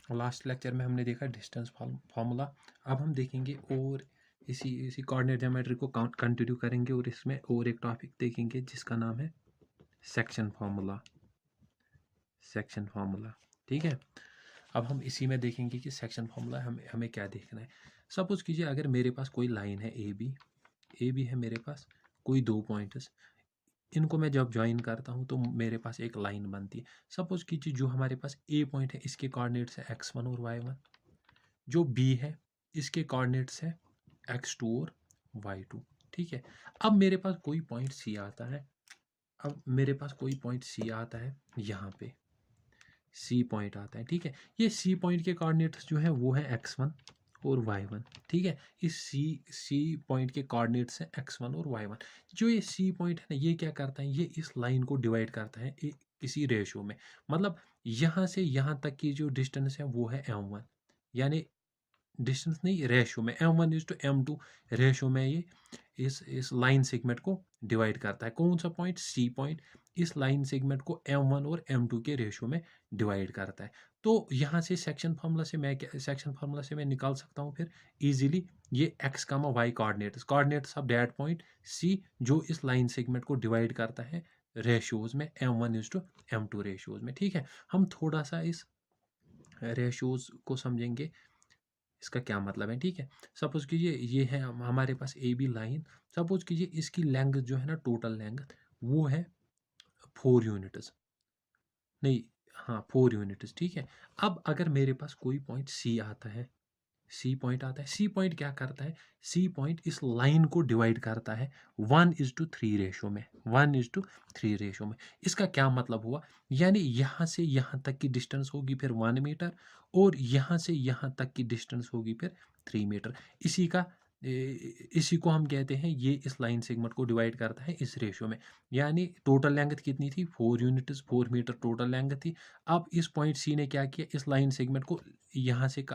Last lecture में हमने देखा डिस्टेंस फार्मूला। अब हम देखेंगे और इसी कोऑर्डिनेट ज्योमेट्री को कंटिन्यू करेंगे और इसमें और एक टॉपिक देखेंगे जिसका नाम है सेक्शन फार्मूला। सेक्शन फार्मूला, ठीक है। अब हम इसी में देखेंगे कि सेक्शन फार्मूला हमें क्या देखना है। सपोज कीजिए अगर मेरे पास कोई लाइन है ए बी है मेरे पास कोई दो पॉइंट्स, इनको मैं जब ज्वाइन करता हूँ तो मेरे पास एक लाइन बनती है। सपोज कीजिए जो हमारे पास ए पॉइंट है इसके कोऑर्डिनेट्स है x1 और y1, जो बी है इसके कोऑर्डिनेट्स है x2 और y2, ठीक है। अब मेरे पास कोई पॉइंट सी आता है, यहाँ पे सी पॉइंट आता है, ठीक है। ये सी पॉइंट के कोऑर्डिनेट्स जो है वो है x1 और y1, ठीक है। इस सी पॉइंट के कोऑर्डिनेट्स हैं x1 और y1। जो ये सी पॉइंट है ना, ये क्या करता है, ये इस लाइन को डिवाइड करता है किसी रेशियो में। मतलब यहाँ से यहाँ तक की जो डिस्टेंस है वो है m1, यानी डिस्टेंस नहीं, रेशियो में m1:m2 रेशियो में ये इस लाइन सेगमेंट को डिवाइड करता है। कौन सा पॉइंट, सी पॉइंट, इस लाइन सेगमेंट को m1 और m2 के रेशियो में डिवाइड करता है। तो यहाँ से सेक्शन फार्मूला से मैं निकाल सकता हूँ फिर इजीली ये x, y coordinates of that point C जो इस लाइन सेगमेंट को डिवाइड करता है रेशियोज में m1:m2 रेशियोज में, ठीक है। हम थोड़ा सा इस रेशियोज को समझेंगे, इसका क्या मतलब है, ठीक है। सपोज कीजिए ये है हमारे पास ए बी लाइन। सपोज कीजिए इसकी लेंथ जो है ना, टोटल लेंथ वो है 4 यूनिट्स, नहीं, हाँ 4 यूनिट्स, ठीक है। अब अगर मेरे पास कोई पॉइंट सी आता है, सी पॉइंट क्या करता है, सी पॉइंट इस लाइन को डिवाइड करता है 1:3 रेशो में, 1:3 रेशो में। इसका क्या मतलब हुआ, यानी यहाँ से यहाँ तक की डिस्टेंस होगी फिर 1 मीटर, और यहाँ से यहाँ तक की डिस्टेंस होगी फिर 3 मीटर। इसी को हम कहते हैं, ये इस लाइन सेगमेंट को डिवाइड करता है इस रेशियो में। यानी टोटल लेंथ कितनी थी, 4 यूनिट्स, 4 मीटर टोटल लेंथ थी। अब इस पॉइंट सी ने क्या किया, इस लाइन सेगमेंट को यहाँ से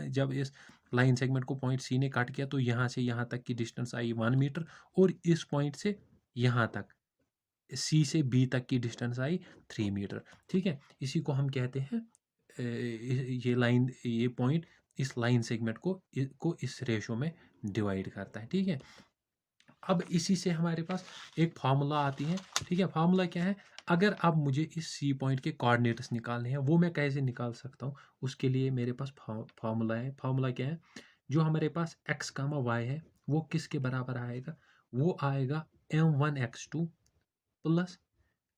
जब इस लाइन सेगमेंट को पॉइंट सी ने काट किया तो यहाँ से यहाँ तक की डिस्टेंस आई 1 मीटर, और इस पॉइंट से यहाँ तक सी से बी तक की डिस्टेंस आई 3 मीटर, ठीक है। इसी को हम कहते हैं ये पॉइंट इस लाइन सेगमेंट को इस रेशो में डिवाइड करता है, ठीक है। अब इसी से हमारे पास एक फार्मूला आती है, ठीक है। फार्मूला क्या है, अगर अब मुझे इस सी पॉइंट के कोऑर्डिनेट्स निकालने हैं, वो मैं कैसे निकाल सकता हूँ, उसके लिए मेरे पास फार्मूला है। फार्मूला क्या है, जो हमारे पास x, y है वो किसके बराबर आएगा, वो आएगा m1x2 plus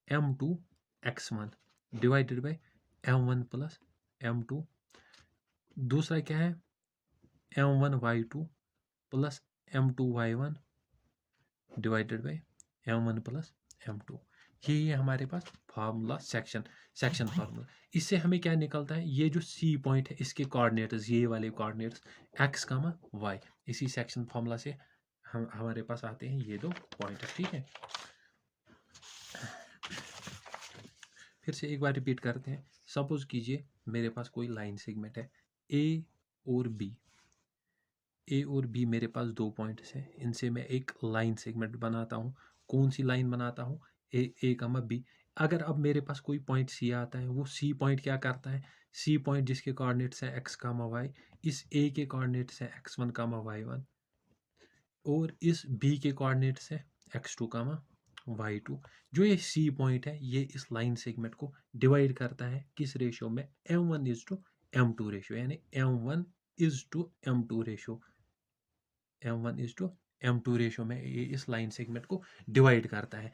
m2x1 divided by m1 plus m2। दूसरा क्या है, m1y2 plus m2y1 divided by m1 plus m2। ये हमारे पास फार्मूला सेक्शन फार्मूला। इससे हमें क्या निकलता है, ये जो सी पॉइंट है इसके कोऑर्डिनेट्स, ये वाले कोऑर्डिनेट्स x, y, इसी सेक्शन फार्मूला से हमारे पास आते हैं ये दो पॉइंट, ठीक है। फिर से एक बार रिपीट करते हैं। सपोज कीजिए मेरे पास कोई लाइन सेगमेंट है ए और बी, मेरे पास दो पॉइंट्स हैं, इनसे मैं एक लाइन सेगमेंट बनाता हूँ। कौन सी लाइन बनाता हूँ, ए कमा बी। अगर अब मेरे पास कोई पॉइंट सी आता है, वो सी पॉइंट क्या करता है, सी पॉइंट जिसके कोऑर्डिनेट्स हैं x, y, इस ए के कोऑर्डिनेट्स हैं x1, y1, और इस बी के कोऑर्डिनेट्स हैं x2, y2। जो ये सी पॉइंट है ये इस लाइन सेगमेंट को डिवाइड करता है किस रेशियो में, m1:m2 रेशियो, यानी m1:m2 रेशियो, m1:m2 रेशियो में ये इस लाइन सेगमेंट को डिवाइड करता है।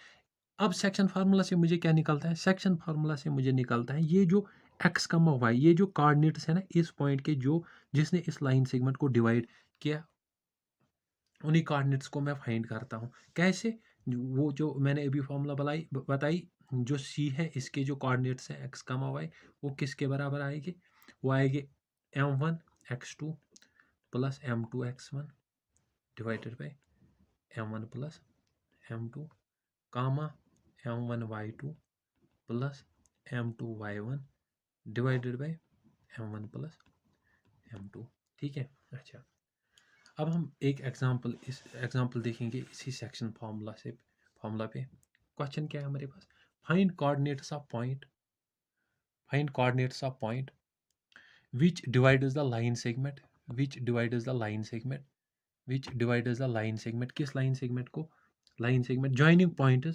अब सेक्शन फार्मूला से मुझे क्या निकलता है, सेक्शन फार्मूला से मुझे निकलता है ये जो x, y, ये जो कोऑर्डिनेट्स है ना इस पॉइंट के, जो जिसने इस लाइन सेगमेंट को डिवाइड किया, उन्हीं कोऑर्डिनेट्स को मैं फाइंड करता हूँ। कैसे, वो जो मैंने अभी फॉर्मूला बताई, जो सी है इसके जो कोऑर्डिनेट्स हैं x, y, वो किसके बराबर आएंगे, वो आएंगे m1x2 plus m2x1 divided by m1 plus m2 comma m1y2 plus m2y1 divided by m1 plus m2, ठीक है। अच्छा, अब हम एक एग्जांपल देखेंगे इसी सेक्शन फार्मूला पे। क्वेश्चन क्या है हमारे पास, find coordinates of point which divides the line segment, which divides the line segment, which divides the line segment, किस लाइन सेगमेंट को, line segment joining point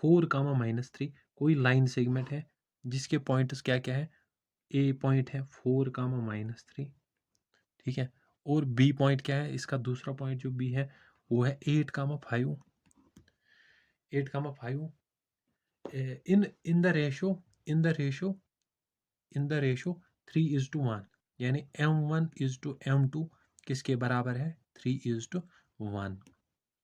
4 comma -3, कोई लाइन सेगमेंट है जिसके पॉइंट्स क्या क्या है, ए पॉइंट है 4 कामा -3, ठीक है, और बी पॉइंट क्या है, इसका दूसरा पॉइंट जो बी है वो है 8 कामा 5, 8 कामा 5 in the ratio, in the ratio, in the ratio 3:1, यानी m1:m2 किसके बराबर है, 3:1,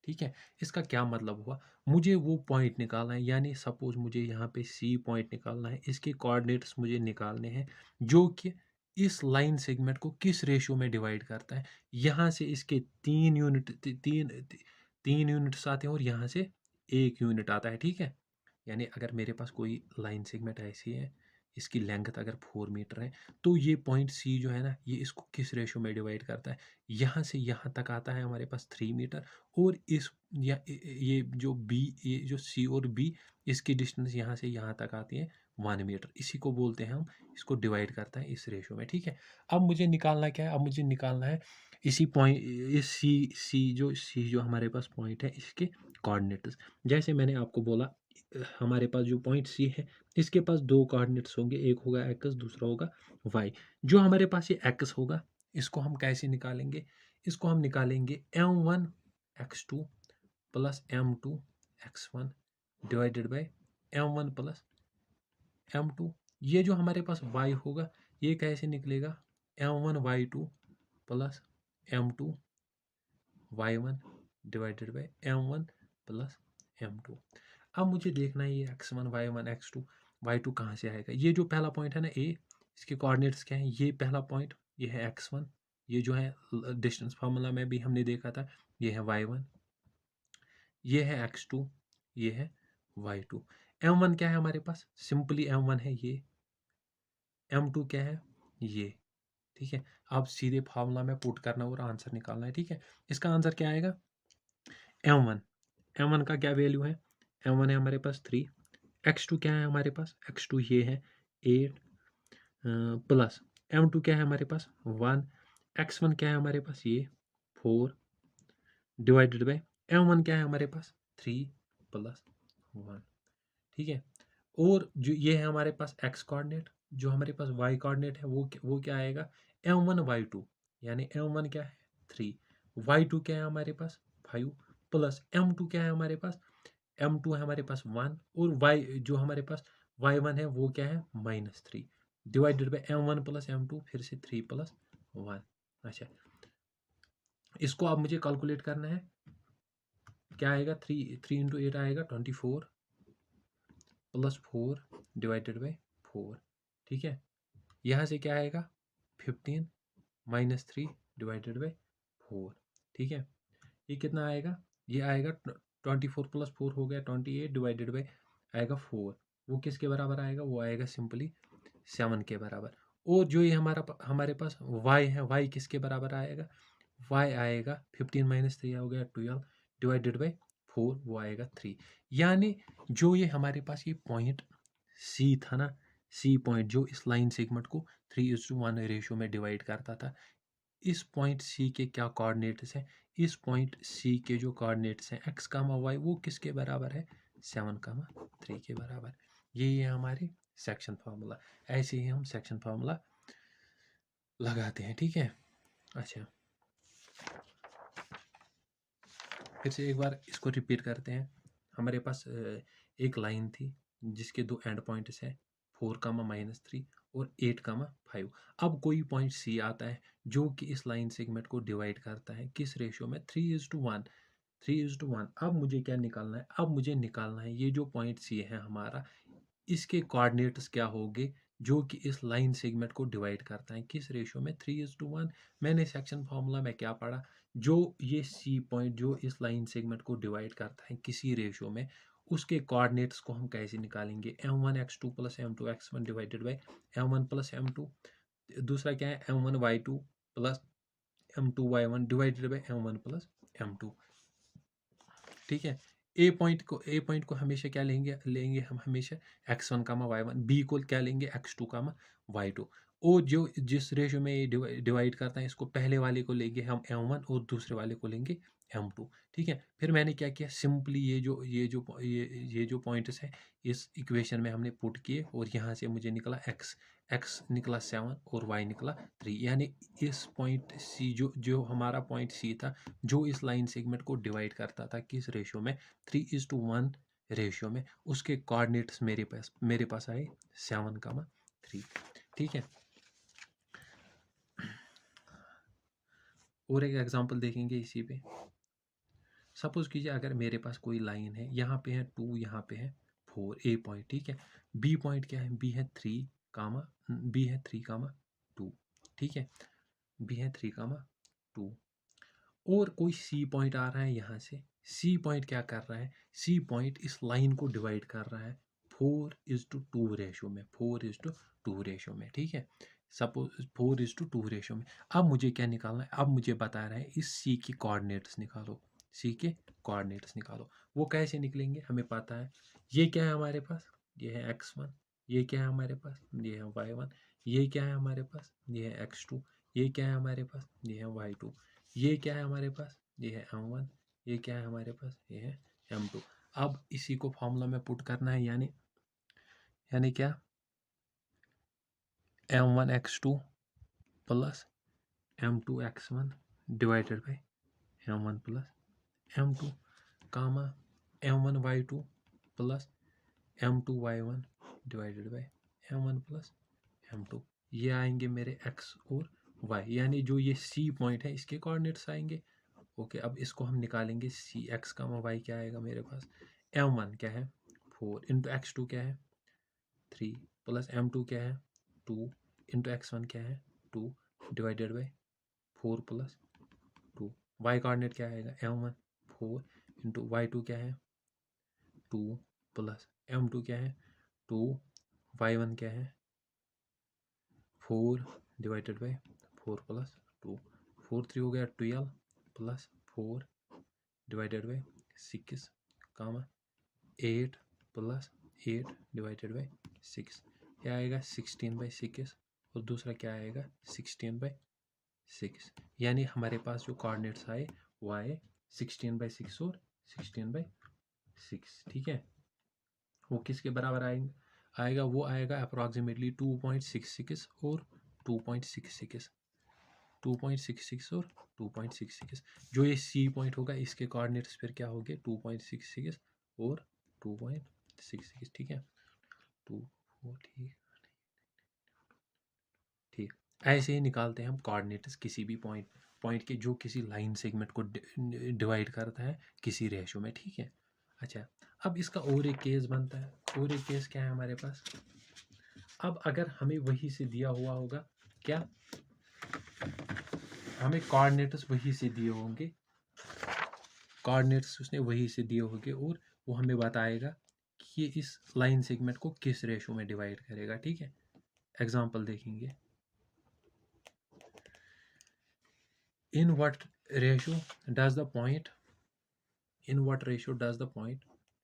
ठीक है। इसका क्या मतलब हुआ, मुझे वो पॉइंट निकालना है, यानी सपोज मुझे यहाँ पे सी पॉइंट निकालना है, इसके कोऑर्डिनेट्स मुझे निकालने हैं जो कि इस लाइन सेगमेंट को किस रेशियो में डिवाइड करता है। यहाँ से इसके 3 यूनिट्स आते हैं और यहाँ से 1 यूनिट आता है, ठीक है। यानी अगर मेरे पास कोई लाइन सेगमेंट ऐसी है, इसकी लेंथ अगर 4 मीटर है, तो ये पॉइंट सी जो है ना, ये इसको किस रेशो में डिवाइड करता है, यहाँ से यहाँ तक आता है हमारे पास 3 मीटर, और इस ये जो बी, ये जो सी और बी, इसकी डिस्टेंस यहाँ से यहाँ तक आती है 1 मीटर, इसी को बोलते हैं हम, इसको डिवाइड करता है इस रेशो में, ठीक है। अब मुझे निकालना क्या है, अब मुझे निकालना है इसी पॉइंट, इस सी जो हमारे पास पॉइंट है, इसके कोऑर्डिनेट्स। जैसे मैंने आपको बोला, हमारे पास जो पॉइंट सी है, इसके पास 2 कोऑर्डिनेट्स होंगे, एक होगा एक्स, दूसरा होगा वाई। जो हमारे पास ये एक्स होगा, इसको हम कैसे निकालेंगे, इसको हम निकालेंगे m1 x2 plus m2 x1 divided by m1 plus m2। ये जो हमारे पास y होगा, ये कैसे निकलेगा, m1 y2 plus m2 y1 divided by m1 plus m2। अब मुझे देखना है ये x1 y1 x2 y2 कहाँ से आएगा। ये जो पहला पॉइंट है ना a, इसके कोऑर्डिनेट्स क्या हैं, ये पहला पॉइंट ये है x1, ये जो है डिस्टेंस फार्मूला में भी हमने देखा था, ये है y1, ये है x2, ये है y2। m1 क्या है हमारे पास, सिंपली m1 है ये, m2 क्या है ये, ठीक है। अब सीधे फार्मूला में पुट करना और आंसर निकालना है, ठीक है। इसका आंसर क्या आएगा, m1, m1 का क्या वैल्यू है, m1 है हमारे पास 3, x2 क्या है हमारे पास, x2 ये है 8 प्लस m2 क्या है हमारे पास 1, x1 क्या है हमारे पास ये 4 डिवाइडेड बाय m1 क्या है हमारे पास 3 प्लस 1, ठीक है। और जो ये है हमारे पास x कोऑर्डिनेट, जो हमारे पास y कोऑर्डिनेट है वो क्या आएगा, m1 y2, यानी m1 क्या है 3, y2 क्या है हमारे पास 5 प्लस m2 क्या है हमारे पास, m2 है हमारे पास 1, और y जो हमारे पास y1 है वो क्या है -3 divided by m1 plus m2 फिर से 3 प्लस 1। अच्छा, इसको अब मुझे कैलकुलेट करना है, क्या आएगा, 3 इंटू 8 आएगा 24 प्लस 4 डिवाइडेड बाई 4, ठीक है। यहाँ से क्या आएगा 15 -3 डिवाइडेड बाई 4, ठीक है। ये कितना आएगा, ये आएगा 24 प्लस 4 हो गया 28 डिवाइडेड बाई आएगा 4, वो किसके बराबर आएगा, वो आएगा सिंपली 7 के बराबर। और जो ये हमारे पास y है, y किसके बराबर आएगा, y आएगा 15 - 3 हो गया 12 डिवाइडेड बाई 4, वो आएगा 3। यानी जो ये हमारे पास ये पॉइंट सी था ना, सी पॉइंट जो इस लाइन सेगमेंट को 3:1 रेशियो में डिवाइड करता था, इस पॉइंट सी के क्या कोऑर्डिनेट्स हैं, इस पॉइंट सी के जो कोऑर्डिनेट्स हैं x, y वो किसके बराबर है 7, 3 के बराबर। ये है हमारे सेक्शन फार्मूला, ऐसे ही हम सेक्शन फार्मूला लगाते हैं, ठीक है। अच्छा, फिर से एक बार इसको रिपीट करते हैं। हमारे पास एक लाइन थी जिसके 2 एंड पॉइंट्स हैं 4, -3 और 8, 5। अब कोई पॉइंट सी आता है जो कि इस लाइन सेगमेंट को डिवाइड करता है किस रेशियो में 3:1, 3:1। अब मुझे क्या निकालना है, अब मुझे निकालना है ये जो पॉइंट सी है हमारा, इसके कोऑर्डिनेट्स क्या होंगे जो कि इस लाइन सेगमेंट को डिवाइड करता है किस रेशियो में 3:1। मैंने सेक्शन फार्मूला में क्या पढ़ा, जो ये सी पॉइंट जो इस लाइन सेगमेंट को डिवाइड करता है किसी रेशियो में, उसके कोऑर्डिनेट्स को हम कैसे निकालेंगे, m1 x2 plus m2 x1 divided by m1 plus m2, दूसरा क्या है m1 y2 plus m2 y1 divided by m1 plus m2, ठीक है। ए पॉइंट को हमेशा क्या लेंगे हम हमेशा x1 y1, बी को क्या लेंगे x2 y2, और जो जिस रेशो में ये डिवाइड करता है, इसको पहले वाले को लेंगे हम m1 और दूसरे वाले को लेंगे m2, ठीक है। फिर मैंने क्या किया, सिंपली ये जो पॉइंट्स है इस इक्वेशन में हमने पुट किए, और यहाँ से मुझे निकला x निकला 7 और y निकला 3, यानी इस पॉइंट C जो हमारा पॉइंट C था, जो इस लाइन सेगमेंट को डिवाइड करता था किस रेशो में, 3:1 रेशियो में, उसके कोऑर्डिनेट्स मेरे पास आए 7,3, ठीक है। और एक एग्जांपल देखेंगे इसी पे। सपोज कीजिए अगर मेरे पास कोई लाइन है, यहाँ पे है 2, यहाँ पे है 4, ए पॉइंट, ठीक है। बी पॉइंट क्या है, बी है 3, बी है 3,2, ठीक है। बी है 3,2, और कोई सी पॉइंट आ रहा है यहाँ से। सी पॉइंट क्या कर रहा है, सी पॉइंट इस लाइन को डिवाइड कर रहा है 4:2 रेशो में, 4:2 रेशो में, ठीक है। सपोज 4:2 रेशो में। अब मुझे क्या निकालना है, अब मुझे बता रहा है इस सी के कोऑर्डिनेट्स निकालो, सी के कोऑर्डिनेट्स निकालो। वो कैसे निकलेंगे, हमें पता है ये क्या है हमारे पास, ये है x1, ये क्या है हमारे पास, ये है y1, ये क्या है हमारे पास, ये है x2, ये क्या है हमारे पास, ये है y2, ये क्या है हमारे पास, ये है m1, ये क्या है हमारे पास, ये है m2। अब इसी को फॉर्मूला में पुट करना है, यानी क्या, m1 x2 plus m2 x1 divided by m1 plus m2 comma m1 y2 plus m2 y1 divided by m1 plus m2। ये आएंगे मेरे x और y, यानी जो ये c पॉइंट है इसके कोऑर्डिनेट्स आएंगे। ओके, अब इसको हम निकालेंगे, सी एक्स का वाई क्या आएगा मेरे पास, m1 क्या है 4 इंटू x2 क्या है 3 प्लस m2 क्या है 2 इंटू x1 क्या है 2 divided by 4 plus 2। y coordinate क्या आएगा, m1 4 इंटू y2 क्या है 2 प्लस m2 क्या है 2, y1 क्या है 4 डिवाइडेड बाई 4 प्लस 2, 4 3 हो गया 12 plus 4 divided by 6 comma 8 plus 8 divided by 6, क्या आएगा 16/6, और दूसरा क्या आएगा 16/6, यानी हमारे पास जो कोऑर्डिनेट्स आए वो आए 16/6 और 16/6, ठीक है। वो किसके बराबर आएगा, वो आएगा अप्रॉक्सीमेटली 2.66 और 2.66, 2.66 और 2.66। जो ये सी पॉइंट होगा इसके कोऑर्डिनेट्स फिर क्या होंगे 2.66 और 2.66, ठीक है। 2 4 ठीक, ऐसे ही निकालते हैं हम कोऑर्डिनेट्स किसी भी पॉइंट के जो किसी लाइन सेगमेंट को डिवाइड करता है किसी रेशो में, ठीक है। अच्छा, अब इसका और एक केस बनता है, और एक केस क्या है हमारे पास। अब अगर हमें वही से दिया हुआ होगा, क्या हमें कोऑर्डिनेट्स वही से दिए होंगे, कोऑर्डिनेट्स उसने वही से दिए होंगे, और वो हमें बताएगा कि ये इस लाइन सेगमेंट को किस रेशो में डिवाइड करेगा, ठीक है। एग्जांपल देखेंगे, in what ratio does the point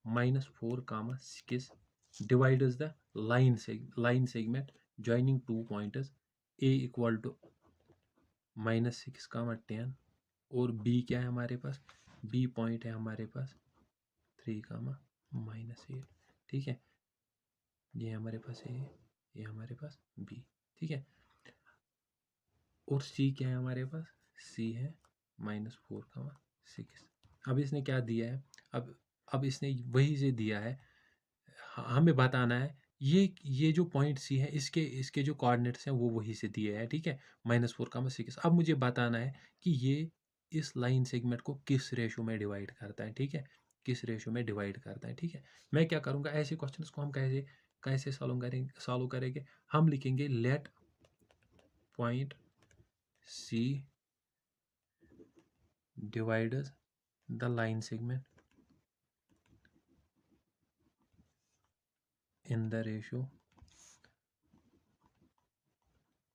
-4, 6 divides the line segment joining two pointers a equal to -6, 10, और b क्या है हमारे पास, b पॉइंट है हमारे पास 3, -8, ठीक है। ये हमारे पास a, ये हमारे पास b, ठीक है। और c क्या है हमारे पास, c है -4, 6। अब इसने क्या दिया है, अब इसने वही से दिया है, हमें बताना है ये जो पॉइंट सी है इसके जो कोऑर्डिनेट्स हैं वो वही से दिए हैं, ठीक है, -4, 6। अब मुझे बताना है कि ये इस लाइन सेगमेंट को किस रेशो में डिवाइड करता है, ठीक है, किस रेशो में डिवाइड करता है, ठीक है। मैं क्या करूँगा, ऐसे क्वेश्चंस को हम कैसे सॉल्व करेंगे, हम लिखेंगे let point C divides the line segment in the ratio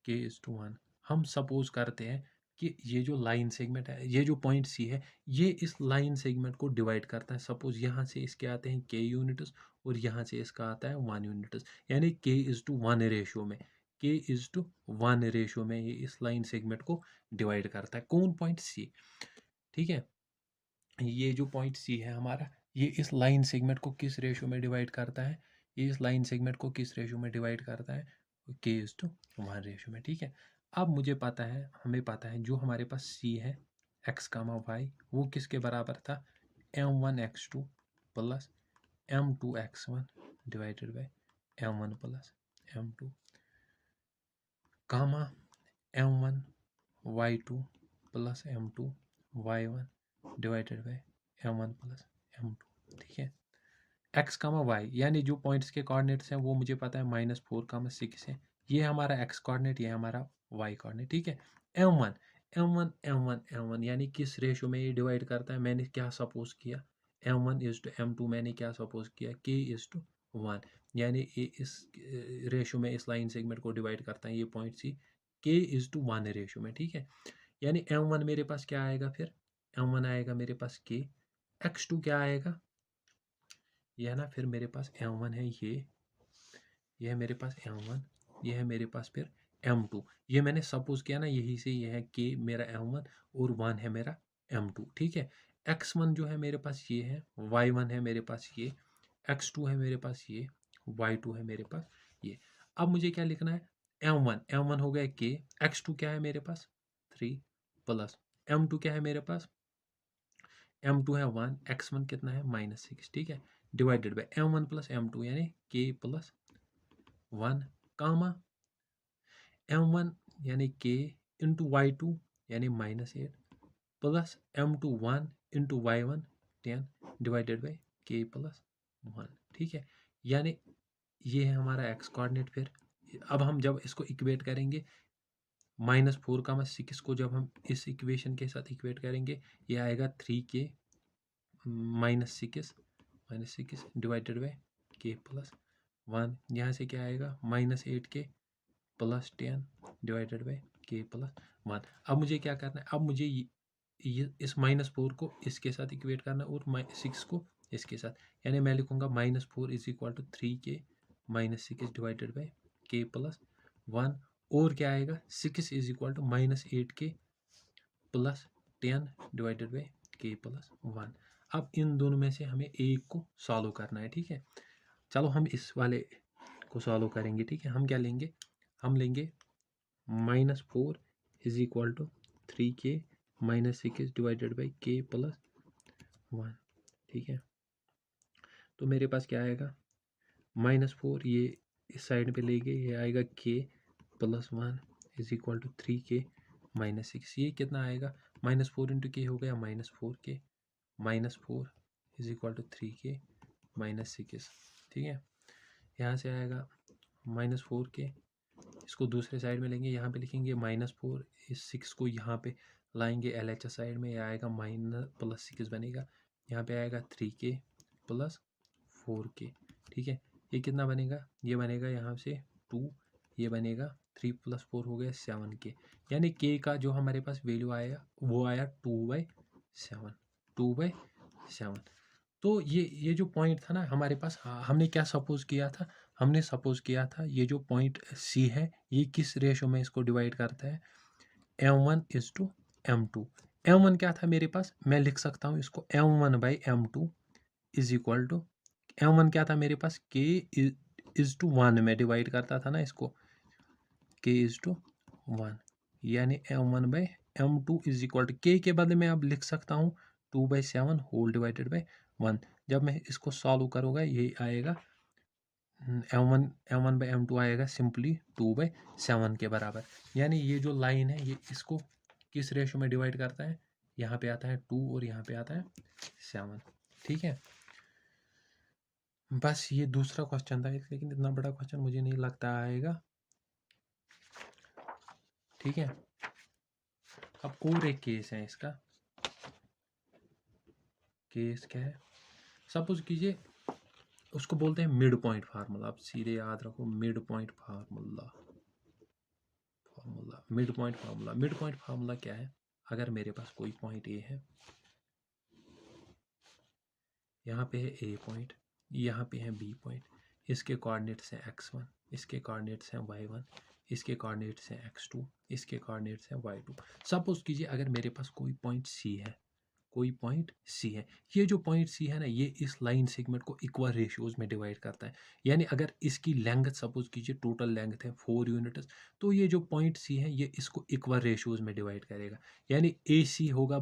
k:1। हम सपोज करते हैं कि ये जो लाइन सेगमेंट है, ये जो पॉइंट सी है, ये इस लाइन सेगमेंट को डिवाइड करता है। सपोज यहाँ से इसके आते हैं k यूनिट्स और यहाँ से इसका आता है 1 यूनिट्स, यानी k:1 रेशियो में k:1 रेशियो में ये इस लाइन सेगमेंट को डिवाइड करता है। कौन? Point C. ठीक है, ये जो पॉइंट सी है हमारा, ये इस लाइन सेगमेंट को किस रेशियो में डिवाइड करता है? ये इस लाइन सेगमेंट को किस रेशियो में डिवाइड करता है? k:1 रेशियो में। ठीक है, अब मुझे पता है, हमें पता है जो हमारे पास c है x, y, वो किसके बराबर था? m1x2 plus m2x1 divided by m1 plus m2 comma m1y2 plus m2 y1 divided by m1 plus m2। ठीक है, x, y यानी जो पॉइंट्स के कोऑर्डिनेट्स हैं वो मुझे पता है -4, 6 है। ये हमारा x कोऑर्डिनेट, ये हमारा y कोऑर्डिनेट। ठीक है, m1 यानी किस रेशियो में ये डिवाइड करता है? मैंने क्या सपोज किया? m1:m2 मैंने क्या सपोज किया? k:1 यानी ये इस रेशियो में इस लाइन सेगमेंट को डिवाइड करता है, ये पॉइंट सी k:1 रेशियो में। ठीक है, यानी m1 मेरे पास क्या आएगा? फिर m1 आएगा मेरे पास k, x2 क्या आएगा? यह ना, फिर मेरे पास m1 है, ये है मेरे पास m1, ये है मेरे पास फिर m2। ये मैंने सपोज किया ना, यही से ये है k मेरा m1 और 1 है मेरा m2। ठीक है, x1 जो है मेरे पास ये है, y1 है मेरे पास ये, x2 है मेरे पास ये, y2 है मेरे पास ये। अब मुझे क्या लिखना है? m1 हो गया k, x2 क्या है मेरे पास? 3 प्लस m2 क्या है मेरे पास? m2 है 1, x1 कितना है? -6। ठीक है, divided by m1 plus m2 यानी k प्लस 1 कामा m1 यानी k इंटू y2 यानी -8 plus m2 1 into y1 10 divided by k plus 1। ठीक है, यानी ये है हमारा x कोऑर्डिनेट। फिर अब हम जब इसको इक्वेट करेंगे, -4, 6 को जब हम इस इक्वेशन के साथ इक्वेट करेंगे, ये आएगा 3k -6 divided by k plus 1। यहाँ से क्या आएगा? -8k plus 10 divided by k plus 1। अब मुझे क्या करना है? अब मुझे ये इस -4 को इसके साथ इक्वेट करना है और 6 को इसके साथ, यानी मैं लिखूंगा -4 = 3k -6 divided by k plus 1। और क्या आएगा? 6 = -8k plus 10 divided by k plus 1। अब इन दोनों में से हमें एक को सॉल्व करना है। ठीक है, चलो हम इस वाले को सॉल्व करेंगे। ठीक है, हम क्या लेंगे? हम लेंगे -4 = 3k -6 divided by k plus 1। ठीक है, तो मेरे पास क्या आएगा? -4 ये इस साइड पे ले गए, ये आएगा k प्लस 1 = 3k -6। ये कितना आएगा? -4 इंटू k हो गया -4k -4 = 3k -6। ठीक है, यहाँ से आएगा -4k, इसको दूसरे साइड में लेंगे, यहाँ पे लिखेंगे -4, इस 6 को यहाँ पे लाएंगे LHS साइड में, ये आएगा -+6 बनेगा, यहाँ पे आएगा 3k प्लस 4k। ठीक है, ये कितना बनेगा? ये बनेगा यहाँ से 2, ये बनेगा 3 + 4 हो गया 7k, यानी k का जो हमारे पास वैल्यू आया वो आया 2/7। 2/7। तो ये जो पॉइंट था ना हमारे पास, हमने क्या सपोज किया था? हमने सपोज किया था ये जो पॉइंट सी है, ये किस रेशो में इसको डिवाइड करता है? m1:m2। m1 क्या था मेरे पास? मैं लिख सकता हूँ इसको m1/m2 = m1 क्या था मेरे पास? k:1 में डिवाइड करता था ना इसको, k:1, यानी m1/m2 = k के बदले में अब लिख सकता हूँ 2/7 होल डिवाइडेड बाई 1। जब मैं इसको सॉल्व करूँगा ये आएगा m1/m2 आएगा सिंपली 2/7 के बराबर। यानी ये जो लाइन है ये इसको किस रेशो में डिवाइड करता है? यहाँ पे आता है 2 और यहाँ पे आता है 7। ठीक है, बस ये दूसरा क्वेश्चन था, लेकिन इतना बड़ा क्वेश्चन मुझे नहीं लगता आएगा। ठीक है, अब और एक केस है इसका। केस क्या है? सपोज कीजिए उसको बोलते हैं मिड पॉइंट फार्मूला। आप सीधे याद रखो, mid point formula. Mid point formula क्या है? अगर मेरे पास कोई पॉइंट ए है, यहाँ पे है ए पॉइंट, यहाँ पे है बी पॉइंट, इसके कोऑर्डिनेट्स हैं x1, इसके कोऑर्डिनेट्स हैं y1, इसके कोऑर्डिनेट्स हैं x2, इसके कोऑर्डिनेट्स हैं y2। सपोज कीजिए अगर मेरे पास कोई पॉइंट C है, कोई पॉइंट C है, ये जो पॉइंट C है ना, ये इस लाइन सेगमेंट को इक्वल रेशियोज में डिवाइड करता है। यानी अगर इसकी लेंथ सपोज कीजिए टोटल लेंथ है 4 यूनिट्स, तो ये जो पॉइंट C है ये इसको इक्वल रेशियोज में डिवाइड करेगा। यानी AC होगा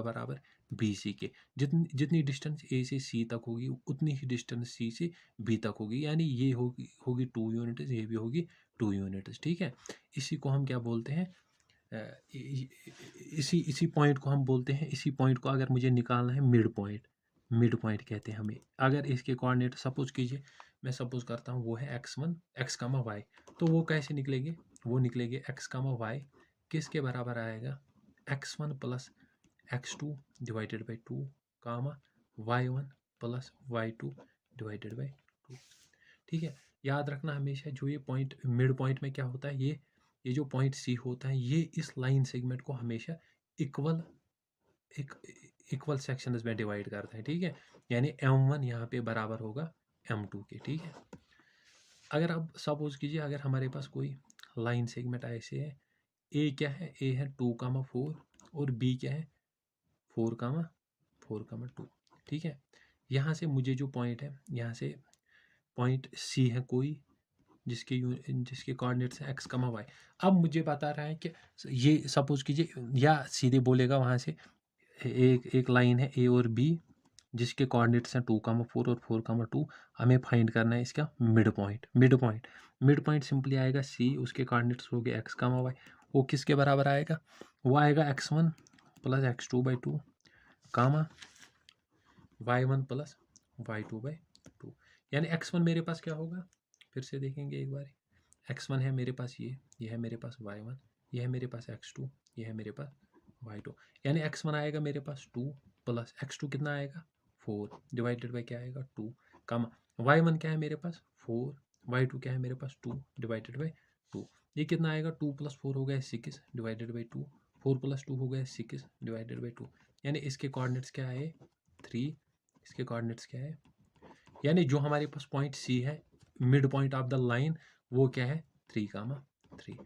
बराबर BC के। जितनी जितनी डिस्टेंस A से C तक होगी उतनी ही डिस्टेंस C से B तक होगी। यानी ये होगी 2 यूनिट्स, ये भी होगी 2 यूनिट्स। ठीक है, इसी को हम क्या बोलते हैं, इसी पॉइंट को हम बोलते हैं, इसी पॉइंट को अगर मुझे निकालना है मिड पॉइंट कहते हैं हमें। अगर इसके कोऑर्डिनेट सपोज कीजिए, मैं सपोज करता हूँ वो है x1 x, y, तो वो कैसे निकलेंगे, वो निकलेंगे x, y किसके बराबर आएगा, x1 plus x2 divided by 2 comma y1 plus y2 divided by 2। ठीक है, याद रखना हमेशा जो ये पॉइंट मिड पॉइंट में क्या होता है, ये जो पॉइंट C होता है ये इस लाइन सेगमेंट को हमेशा इक्वल सेक्शंस में डिवाइड करता है। ठीक है, यानी M1 यहाँ पे बराबर होगा M2 के। ठीक है, अगर अब सपोज कीजिए अगर हमारे पास कोई लाइन सेगमेंट ऐसे है, A क्या है, A है 2,4 और B क्या है 4,2। ठीक है, यहाँ से मुझे जो पॉइंट है, यहाँ से पॉइंट C है कोई जिसके कोऑर्डिनेट्स हैं x, y। अब मुझे बता रहा है कि ये सपोज कीजिए, या सीधे बोलेगा वहाँ से एक लाइन है A और B जिसके कोऑर्डिनेट्स हैं 2,4 और 4,2। हमें फाइंड करना है इसका मिड पॉइंट सिंपली आएगा C, उसके कोऑर्डिनेट्स हो गए x, y। वो किसके बराबर आएगा, वो आएगा x1 plus x2 by 2 comma y1 plus y2 by 2। यानी x1 मेरे पास क्या होगा, फिर से देखेंगे एक बार, x1 है मेरे पास ये है मेरे पास y1, ये है मेरे पास x2, ये है मेरे पास y2। यानी x1 आएगा मेरे पास 2 प्लस x2 कितना आएगा 4 डिवाइडेड बाई क्या आएगा 2 कम y1 क्या है मेरे पास 4, y2 क्या है मेरे पास 2 डिवाइडेड बाई 2। ये कितना आएगा 2 प्लस 4 हो गया 6 डिवाइडेड बाई 2, 4 प्लस 2 हो गया 6 डिवाइडेड बाई 2। यानी इसके कोऑर्डिनेट्स क्या है 3, इसके कोऑर्डिनेट्स क्या है, यानी जो हमारे पास पॉइंट C है mid point of the line वो क्या है 3,3।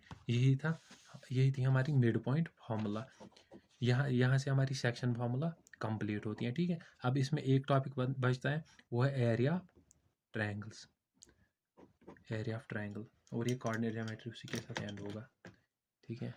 यही थी हमारी मिड पॉइंट फार्मूला। यहाँ से हमारी सेक्शन फार्मूला कंप्लीट होती है। ठीक है, अब इसमें एक टॉपिक बचता है, वो है एरिया ऑफ ट्रायंगल, और ये कोऑर्डिनेट ज्योमेट्री उसी के साथ एंड होगा। ठीक है।